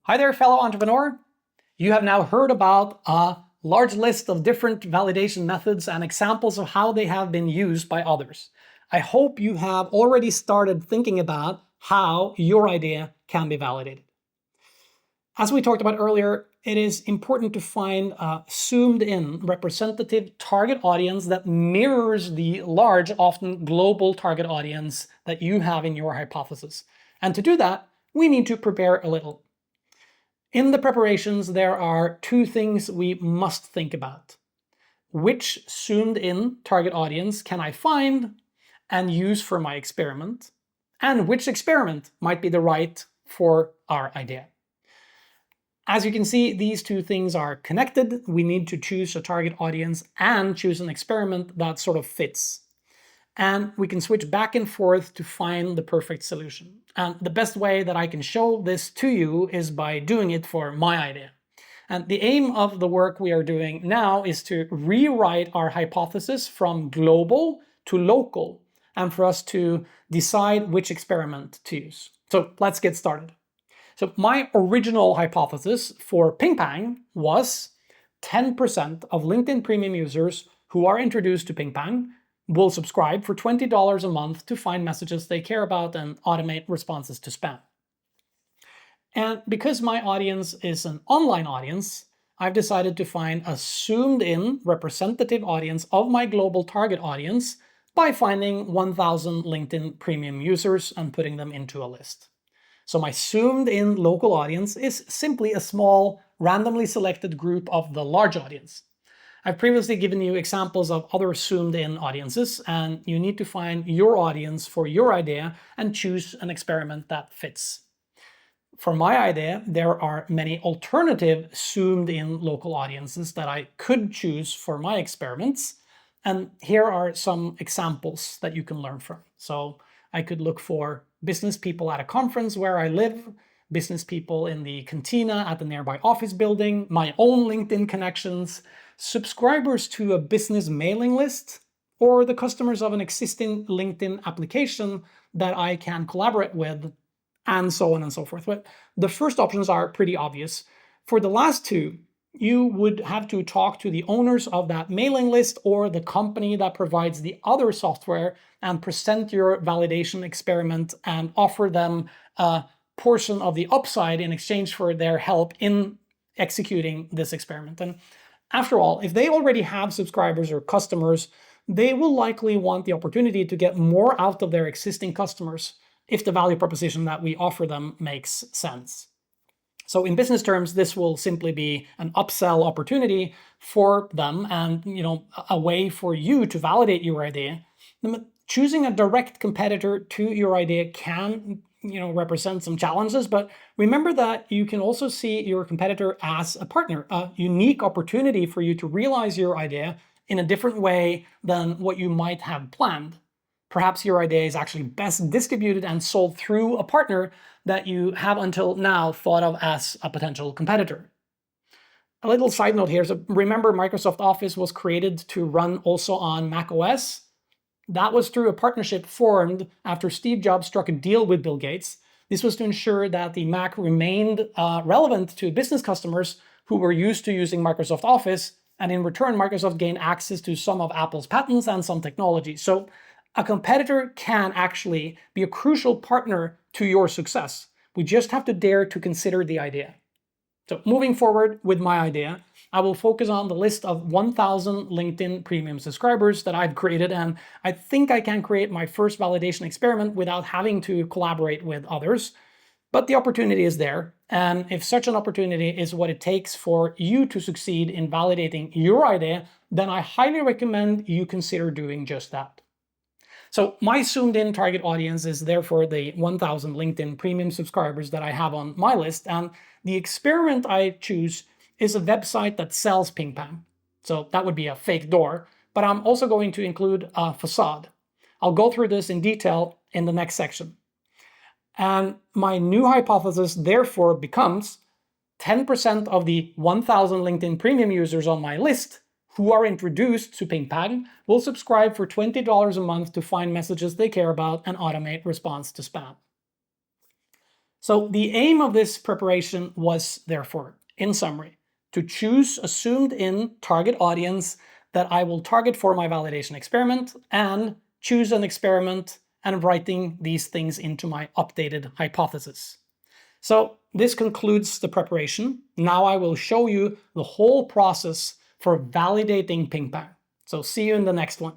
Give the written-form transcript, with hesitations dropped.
Hi there, fellow entrepreneur. You have now heard about a large list of different validation methods and examples of how they have been used by others. I hope you have already started thinking about how your idea can be validated. As we talked about earlier, it is important to find a zoomed-in representative target audience that mirrors the large, often global target audience that you have in your hypothesis. And to do that, we need to prepare a little. In the preparations, there are two things we must think about. Which zoomed-in target audience can I find and use for my experiment? And which experiment might be the right for our idea? As you can see, these two things are connected. We need to choose a target audience and choose an experiment that sort of fits. And we can switch back and forth to find the perfect solution. And the best way that I can show this to you is by doing it for my idea. And the aim of the work we are doing now is to rewrite our hypothesis from global to local, and for us to decide which experiment to use. So let's get started. So my original hypothesis for PingPang was 10% of LinkedIn Premium users who are introduced to PingPang will subscribe for $20 a month to find messages they care about and automate responses to spam. And because my audience is an online audience, I've decided to find a zoomed-in representative audience of my global target audience by finding 1,000 LinkedIn Premium users and putting them into a list. So my zoomed-in local audience is simply a small, randomly selected group of the large audience. I've previously given you examples of other zoomed-in audiences, and you need to find your audience for your idea and choose an experiment that fits. For my idea, there are many alternative zoomed-in local audiences that I could choose for my experiments, and here are some examples that you can learn from. So I could look for business people at a conference where I live, business people in the cantina at the nearby office building, my own LinkedIn connections, subscribers to a business mailing list, or the customers of an existing LinkedIn application that I can collaborate with, and so on and so forth. But the first options are pretty obvious. For the last two, you would have to talk to the owners of that mailing list or the company that provides the other software and present your validation experiment and offer them a portion of the upside in exchange for their help in executing this experiment. And after all, if they already have subscribers or customers, they will likely want the opportunity to get more out of their existing customers if the value proposition that we offer them makes sense. So in business terms, this will simply be an upsell opportunity for them and a way for you to validate your idea. Choosing a direct competitor to your idea can represent some challenges, but remember that you can also see your competitor as a partner, a unique opportunity for you to realize your idea in a different way than what you might have planned. Perhaps your idea is actually best distributed and sold through a partner that you have until now thought of as a potential competitor. A little side note here, so remember Microsoft Office was created to run also on Mac OS? That was through a partnership formed after Steve Jobs struck a deal with Bill Gates. This was to ensure that the Mac remained relevant to business customers who were used to using Microsoft Office, and in return, Microsoft gained access to some of Apple's patents and some technology. So a competitor can actually be a crucial partner to your success. We just have to dare to consider the idea. So moving forward with my idea, I will focus on the list of 1,000 LinkedIn Premium subscribers that I've created, and I think I can create my first validation experiment without having to collaborate with others. But the opportunity is there, and if such an opportunity is what it takes for you to succeed in validating your idea, then I highly recommend you consider doing just that. So my zoomed-in target audience is therefore the 1,000 LinkedIn Premium subscribers that I have on my list, and the experiment I choose is a website that sells PingPang. So that would be a fake door, but I'm also going to include a facade. I'll go through this in detail in the next section. And my new hypothesis therefore becomes 10% of the 1,000 LinkedIn Premium users on my list who are introduced to PingPang will subscribe for $20 a month to find messages they care about and automate response to spam. So the aim of this preparation was, therefore, in summary, to choose assumed in target audience that I will target for my validation experiment and choose an experiment and writing these things into my updated hypothesis. So this concludes the preparation. Now I will show you the whole process for validating PingPang. So see you in the next one.